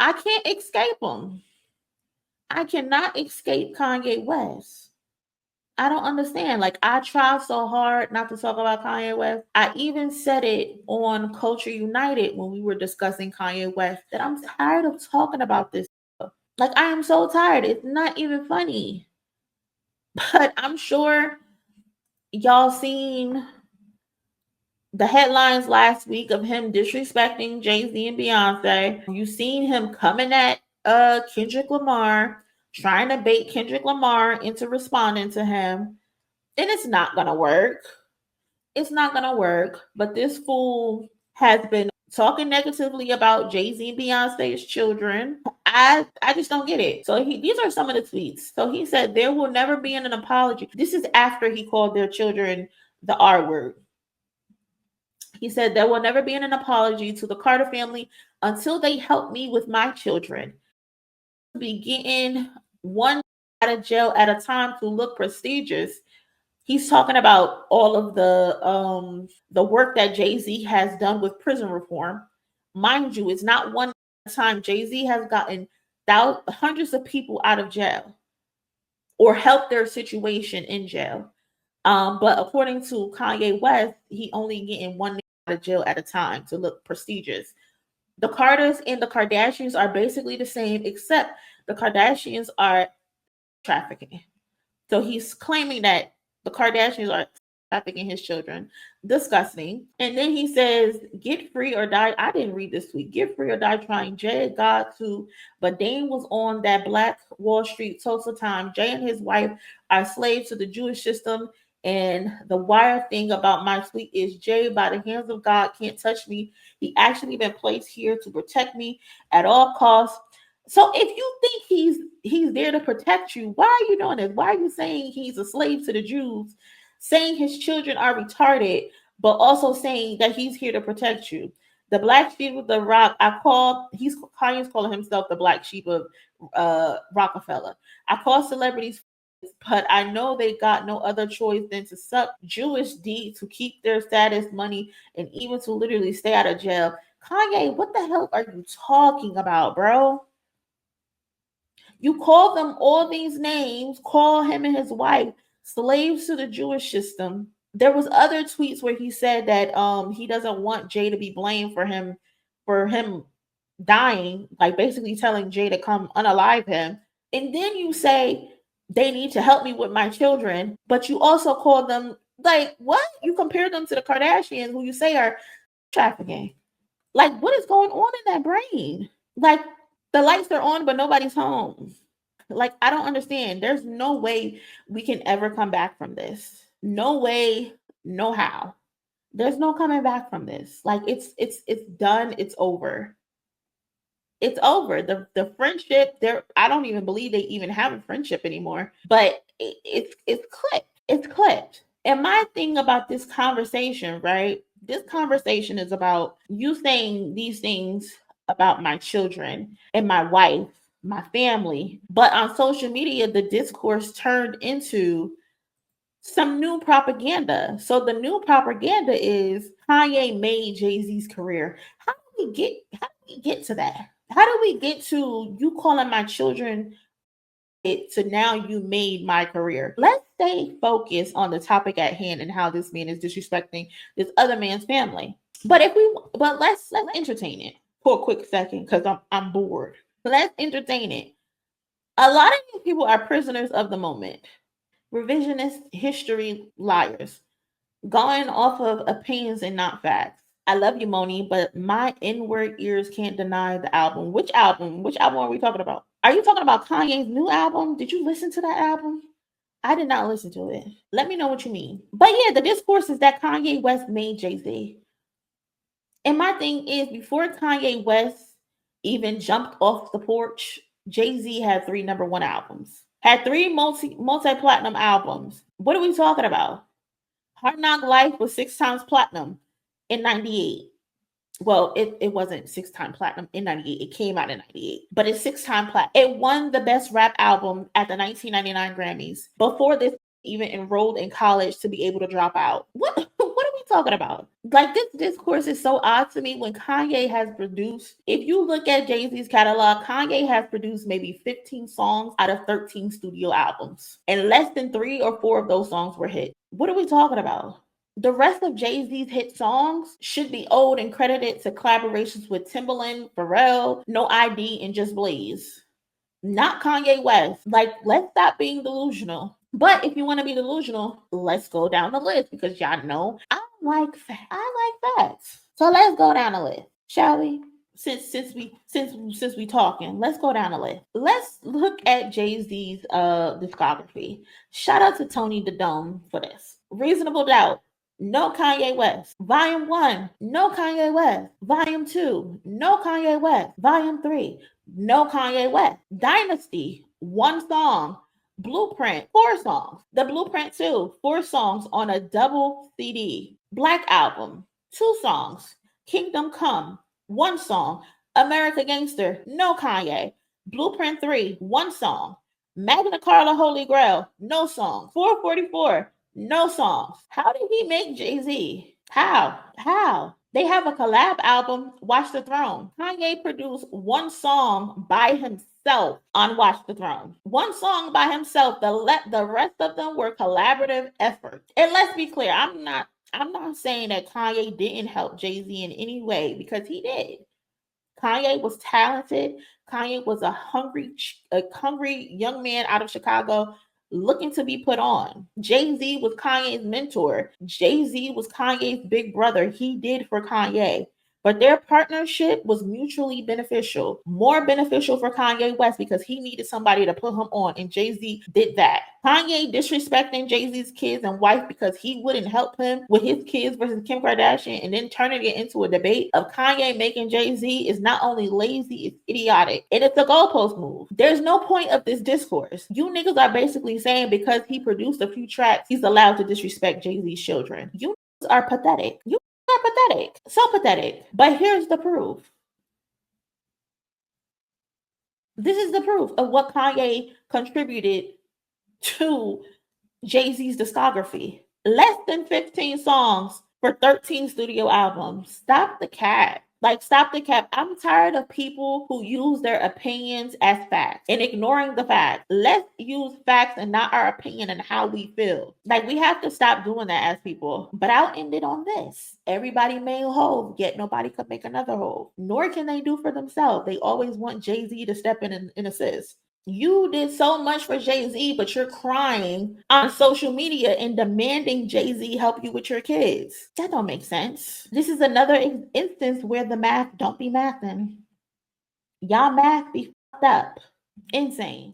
I can't escape him. I cannot escape Kanye West. I don't understand. Like, I try so hard not to talk about Kanye West. I even said it on Culture United when we were discussing Kanye West that I'm tired of talking about this stuff. Like, I am so tired. It's not even funny. But I'm sure y'all seen the headlines last week of him disrespecting Jay-Z and Beyonce. You seen him coming at Kendrick Lamar, trying to bait Kendrick Lamar into responding to him. And it's not gonna work. It's not gonna work. But this fool has been talking negatively about Jay-Z and Beyonce's children. I just don't get it. So these are some of the tweets. So he said there will never be an apology. This is after he called their children the R word. He said there will never be an apology to the Carter family until they help me with my children. Be getting one out of jail at a time to look prestigious. He's talking about all of the work that Jay-Z has done with prison reform. Mind you, it's not one time. Jay-Z has gotten hundreds of people out of jail or helped their situation in jail. But according to Kanye West, he only getting one out of jail at a time to look prestigious. The Carters and the Kardashians are basically the same, except the Kardashians are trafficking. So he's claiming that the Kardashians are trafficking his children. Disgusting. And then he says, get free or die. I didn't read this tweet. Get free or die trying. Jay got to, but Dane was on that Black Wall Street Tulsa time. Jay and his wife are slaves to the Jewish system. And the wire thing about my tweet is Jay, by the hands of God, can't touch me. He actually been placed here to protect me at all costs. So if you think he's there to protect you, why are you doing this? Why are you saying he's a slave to the Jews, saying his children are retarded, but also saying that he's here to protect you? The black sheep of the rock, Kanye's calling himself the black sheep of Rockefeller. I call celebrities, but I know they got no other choice than to suck Jewish D to keep their status, money, and even to literally stay out of jail. Kanye, what the hell are you talking about, bro? You call them all these names, call him and his wife slaves to the Jewish system. There was other tweets where he said that he doesn't want Jay to be blamed for him dying, like basically telling Jay to come unalive him. And then you say they need to help me with my children, but you also call them, like, what? You compare them to the Kardashians, who you say are trafficking. Like, what is going on in that brain? Like, the lights are on, but nobody's home. Like, I don't understand. There's no way we can ever come back from this. No way, no how. There's no coming back from this. Like, it's done. It's over. It's over. The friendship there. I don't even believe they even have a friendship anymore. But it's clipped. It's clipped. And my thing about this conversation, right? This conversation is about you saying these things about my children and my wife, my family. But on social media, the discourse turned into some new propaganda. So the new propaganda is Kanye made Jay-Z's career. How do we get to that? How do we get to you calling my children to now you made my career? Let's stay focused on the topic at hand and how this man is disrespecting this other man's family. But let's entertain it for a quick second because I'm bored. Let's entertain it. A lot of these people are prisoners of the moment. Revisionist history liars. Going off of opinions and not facts. I love you, MONIE, but my inward ears can't deny the album. Which album? Which album are we talking about? Are you talking about Kanye's new album? Did you listen to that album? I did not listen to it. Let me know what you mean. But yeah, the discourse is that Kanye West made Jay-Z. And my thing is, before Kanye West even jumped off the porch, Jay-Z had 3 number 1 albums. Had 3 multi-platinum albums. What are we talking about? Hard Knock Life was 6 times platinum in 98. Well, it wasn't 6 times platinum in 98. It came out in 98. But it's 6 times platinum. It won the best rap album at the 1999 Grammys. Before this even enrolled in college to be able to drop out. What are we talking about? Like, this discourse is so odd to me when Kanye has produced, if you look at Jay-Z's catalog, Kanye has produced maybe 15 songs out of 13 studio albums. And less than 3 or 4 of those songs were hit. What are we talking about? The rest of Jay-Z's hit songs should be owed and credited to collaborations with Timbaland, Pharrell, No ID, and Just Blaze. Not Kanye West. Like, let's stop being delusional. But if you want to be delusional, let's go down the list because y'all know I like facts. So let's go down the list, shall we? Since we talking, let's go down the list. Let's look at Jay-Z's discography. Shout out to Tony the Dome for this. Reasonable Doubt. No Kanye West. Volume 1, no Kanye West. Volume 2, no Kanye West. Volume 3, no Kanye West. Dynasty, 1 song. Blueprint, 4 songs. The Blueprint 2, 4 songs on a double CD. Black Album, 2 songs. Kingdom Come, 1 song. America Gangster, no Kanye. Blueprint 3, 1 song. Magna Carta Holy Grail, no song. 444, no songs. How did he make Jay-Z? How? They have a collab album, Watch the Throne. Kanye produced 1 song by himself on Watch the Throne. 1 song by himself. The rest of them were collaborative efforts. And let's be clear, I'm not saying that Kanye didn't help Jay-Z in any way, because he did. Kanye was talented. Kanye was a hungry young man out of Chicago looking to be put on. Jay-Z was Kanye's mentor. Jay-Z was Kanye's big brother. He did for Kanye. But their partnership was mutually beneficial. More beneficial for Kanye West because he needed somebody to put him on, and Jay-Z did that. Kanye disrespecting Jay-Z's kids and wife because he wouldn't help him with his kids versus Kim Kardashian, and then turning it into a debate of Kanye making Jay-Z is not only lazy, it's idiotic. And it's a goalpost move. There's no point of this discourse. You niggas are basically saying because he produced a few tracks, he's allowed to disrespect Jay-Z's children. You niggas are pathetic. You are pathetic. So pathetic. But here's the proof. This is the proof of what Kanye contributed to Jay-Z's discography. Less than 15 songs for 13 studio albums. Stop the cap. Like, stop the cap. I'm tired of people who use their opinions as facts and ignoring the facts. Let's use facts and not our opinion and how we feel. Like, we have to stop doing that as people. But I'll end it on this. Everybody made Hove, yet nobody could make another Hove. Nor can they do for themselves. They always want Jay-Z to step in and assist. You did so much for Jay-Z, but you're crying on social media and demanding Jay-Z help you with your kids. That don't make sense. This is another instance where the math don't be mathing. Y'all math be fucked up. Insane.